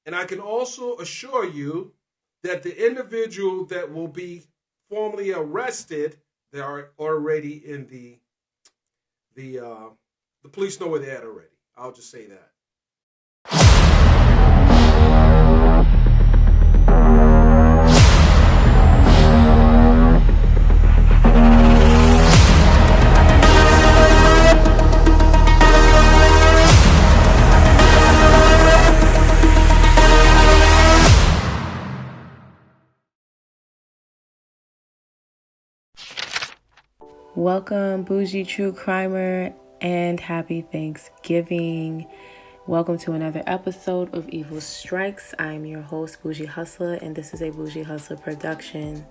And I can also assure you that the individual that will be formally arrested, they are already in the police know where they're at already. I'll just say that. Welcome, Boujee True Crimer, and happy Thanksgiving. Welcome to another episode of Evil Strikes. I'm your host, Boujee Hustla, and this is a Boujee Hustla production.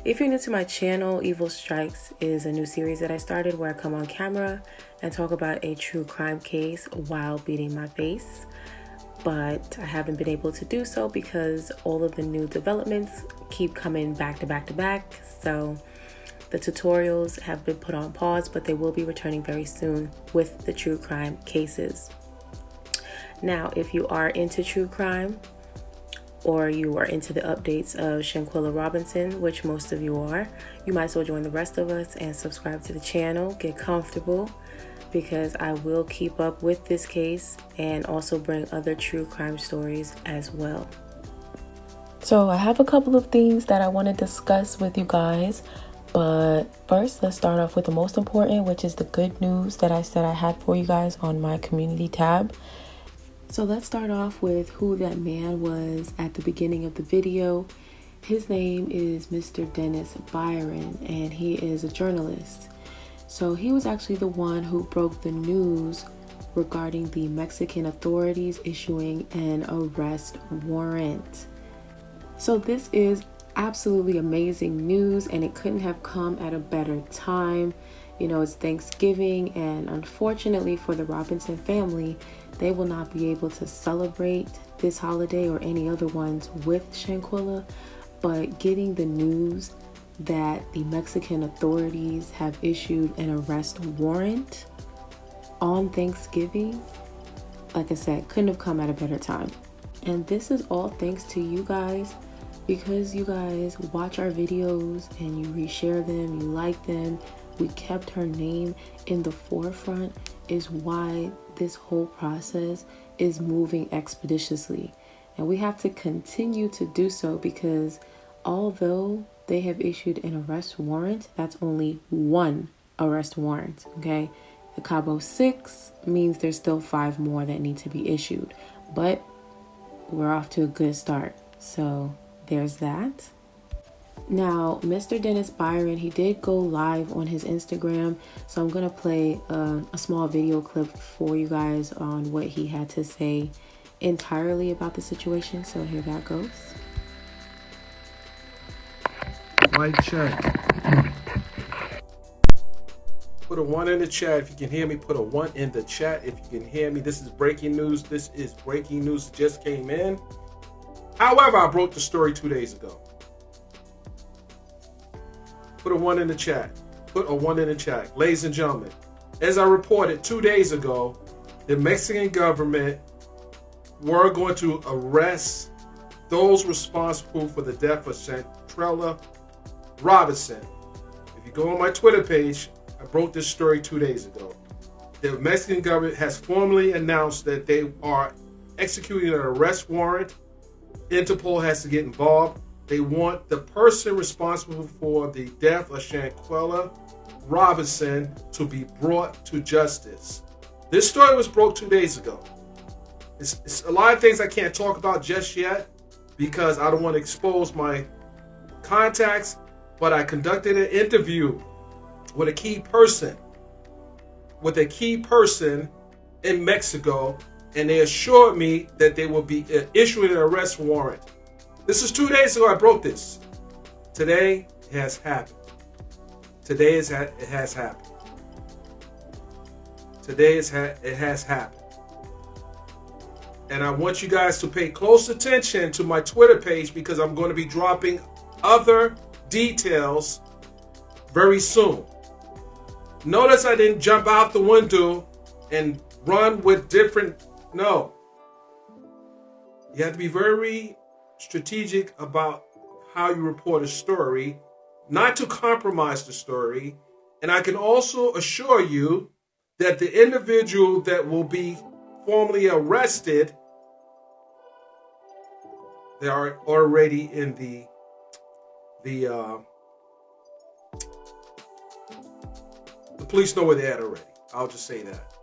If you're new to my channel, Evil Strikes is a new series that I started where I come on camera and talk about a true crime case while beating my face. But I haven't been able to do so because all of the new developments keep coming back to back to back. So the tutorials have been put on pause, but they will be returning very soon with the true crime cases. Now, if you are into true crime or you are into the updates of Shanquella Robinson, which most of you are, you might as well join the rest of us and subscribe to the channel. Get comfortable because I will keep up with this case and also bring other true crime stories as well. So I have a couple of things that I want to discuss with you guys. But first, let's start off with the most important, which is the good news that I said I had for you guys on my community tab. So let's start off with who that man was at the beginning of the video. His name is Mr. Dennis Byron, and he is a journalist. So he was actually the one who broke the news regarding the Mexican authorities issuing an arrest warrant. So this is absolutely amazing news, and it couldn't have come at a better time. You know, it's Thanksgiving, and unfortunately for the Robinson family, they will not be able to celebrate this holiday or any other ones with Shanquella. But getting the news that the Mexican authorities have issued an arrest warrant on Thanksgiving, like I said, couldn't have come at a better time. And this is all thanks to you guys, because you guys watch our videos and you reshare them, you like them. We kept her name in the forefront is why this whole process is moving expeditiously. And we have to continue to do so, because although they have issued an arrest warrant, that's only one arrest warrant, okay? The Cabo 6 means there's still 5 more that need to be issued, but we're off to a good start. So there's that. Now, Mr. Dennis Byron, he did go live on his Instagram, so I'm gonna play a small video clip for you guys on what he had to say entirely about the situation. So here that goes. White check. Put a 1 in the chat if you can hear me. Put a 1 in the chat if you can hear me. This is breaking news. This is breaking news. It just came in. However, I broke the story 2 days ago. Put a 1 in the chat. Put a 1 in the chat. Ladies and gentlemen, as I reported 2 days ago, the Mexican government were going to arrest those responsible for the death of Shanquella Robinson. If you go on my Twitter page, I broke this story 2 days ago. The Mexican government has formally announced that they are executing an arrest warrant. Interpol has to get involved. They want the person responsible for the death of Shanquella Robinson to be brought to justice. This story was broke 2 days ago. It's a lot of things I can't talk about just yet because I don't want to expose my contacts, but I conducted an interview with a key person in Mexico, and they assured me that they will be issuing an arrest warrant. This is 2 days ago I broke this. Today it has happened. Today it has happened. Today it has happened. And I want you guys to pay close attention to my Twitter page because I'm going to be dropping other details very soon. Notice I didn't jump out the window and run with different. No. You have to be very strategic about how you report a story, not to compromise the story. And I can also assure you that the individual that will be formally arrested, they are already in the police know where they're at already. I'll just say that.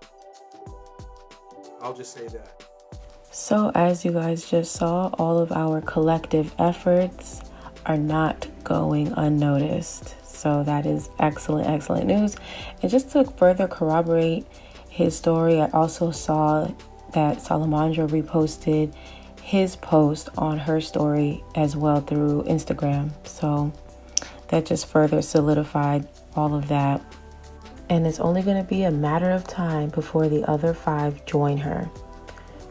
So as you guys just saw, all of our collective efforts are not going unnoticed. So that is excellent news. And just to further corroborate his story, I also saw that Salamandra reposted his post on her story as well through Instagram. So that just further solidified all of that. And it's only going to be a matter of time before the other 5 join her.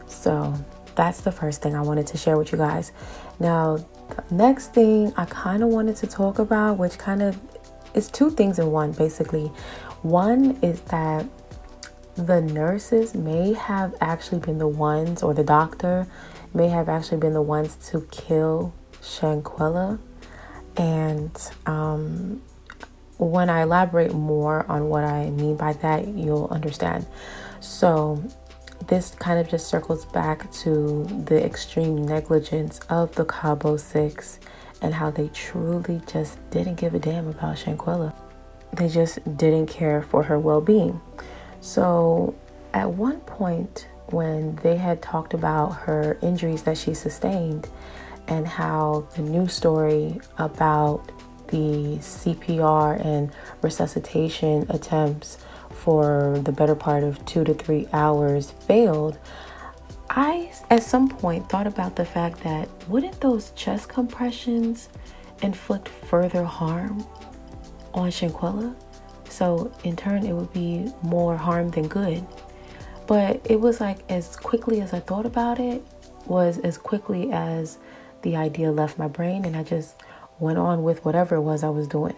So that's the first thing I wanted to share with you guys. Now, the next thing I kind of wanted to talk about, which kind of is 2 things in one, basically. One is that the nurses may have actually been the ones, or the doctor may have actually been the ones to kill Shanquella. And when I elaborate more on what I mean by that, you'll understand. So this kind of just circles back to the extreme negligence of the Cabo 6 and how they truly just didn't give a damn about Shanquella. They just didn't care for her well-being. So at one point, when they had talked about her injuries that she sustained and how the news story about the CPR and resuscitation attempts for the better part of 2 to 3 hours failed, I at some point thought about the fact that wouldn't those chest compressions inflict further harm on Shanquella? So in turn, it would be more harm than good. But it was like, as quickly as I thought about it, was as quickly as the idea left my brain, and I just went on with whatever it was I was doing.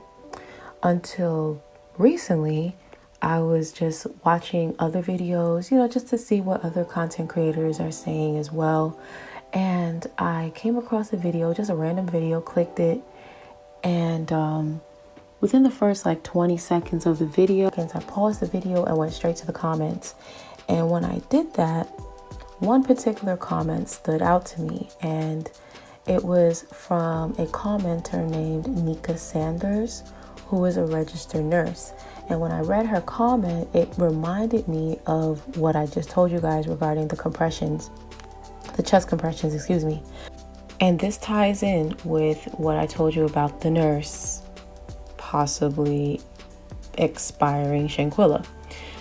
Until recently, I was just watching other videos, just to see what other content creators are saying as well. And I came across a video, just a random video, clicked it. And within the first 20 seconds of the video, I paused the video and went straight to the comments. And when I did that, one particular comment stood out to me. And it was from a commenter named Nika Sanders, who is a registered nurse. And when I read her comment, it reminded me of what I just told you guys regarding the chest compressions, excuse me. And this ties in with what I told you about the nurse possibly expiring Shanquella.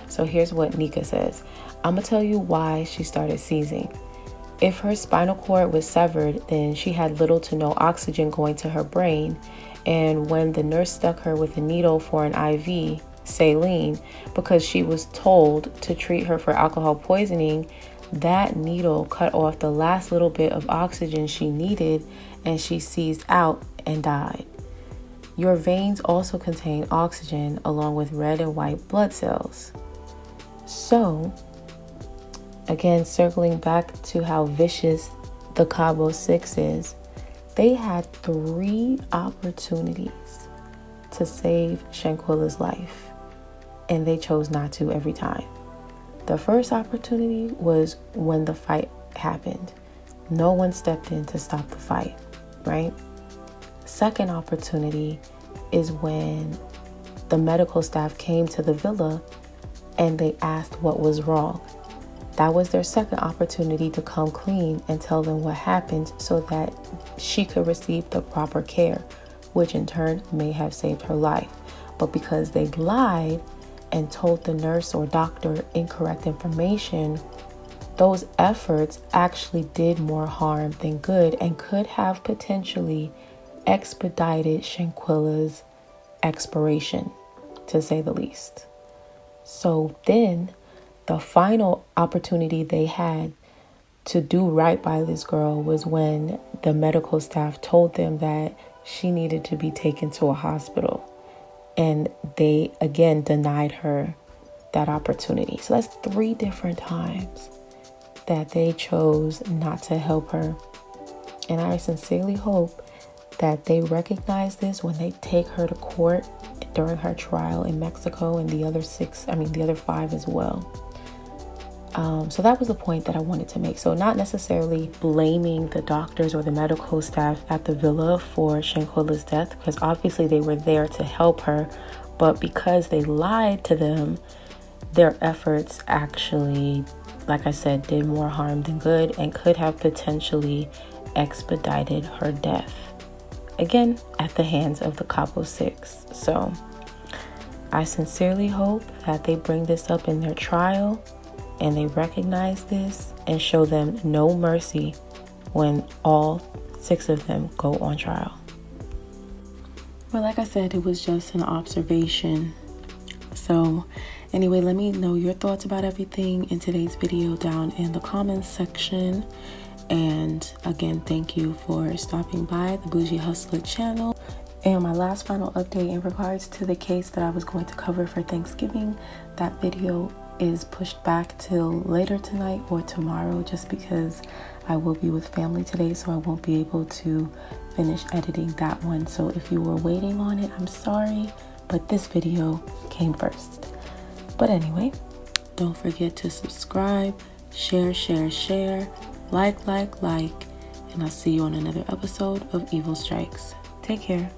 So here's what Nika says. I'm going to tell you why she started seizing. If her spinal cord was severed, then she had little to no oxygen going to her brain. And when the nurse stuck her with a needle for an IV, saline, because she was told to treat her for alcohol poisoning, that needle cut off the last little bit of oxygen she needed, and she seized out and died. Your veins also contain oxygen along with red and white blood cells. So, again, circling back to how vicious the Cabo 6 is, they had 3 opportunities to save Shanquella's life, and they chose not to every time. The first opportunity was when the fight happened. No one stepped in to stop the fight, right? Second opportunity is when the medical staff came to the villa and they asked what was wrong. That was their second opportunity to come clean and tell them what happened so that she could receive the proper care, which in turn may have saved her life. But because they lied and told the nurse or doctor incorrect information, those efforts actually did more harm than good and could have potentially expedited Shanquella's expiration, to say the least. So then the final opportunity they had to do right by this girl was when the medical staff told them that she needed to be taken to a hospital. And they, again, denied her that opportunity. So that's 3 different times. that they chose not to help her. And I sincerely hope that they recognize this when they take her to court during her trial in Mexico, and the other 5 as well. So that was the point that I wanted to make. So not necessarily blaming the doctors or the medical staff at the villa for Shanquella's death, because obviously they were there to help her, but because they lied to them, their efforts actually, like I said, did more harm than good and could have potentially expedited her death. Again, at the hands of the Cabo 6. So I sincerely hope that they bring this up in their trial and they recognize this and show them no mercy when all 6 of them go on trial. Well, like I said, it was just an observation. So anyway, let me know your thoughts about everything in today's video down in the comments section. And again, thank you for stopping by the Boujee Hustla channel. And my last final update in regards to the case that I was going to cover for Thanksgiving, that video is pushed back till later tonight or tomorrow, just because I will be with family today, so I won't be able to finish editing that one. So if you were waiting on it, I'm sorry, but this video came first. But anyway, don't forget to subscribe, share, like, and I'll see you on another episode of Evil Strikes. Take care.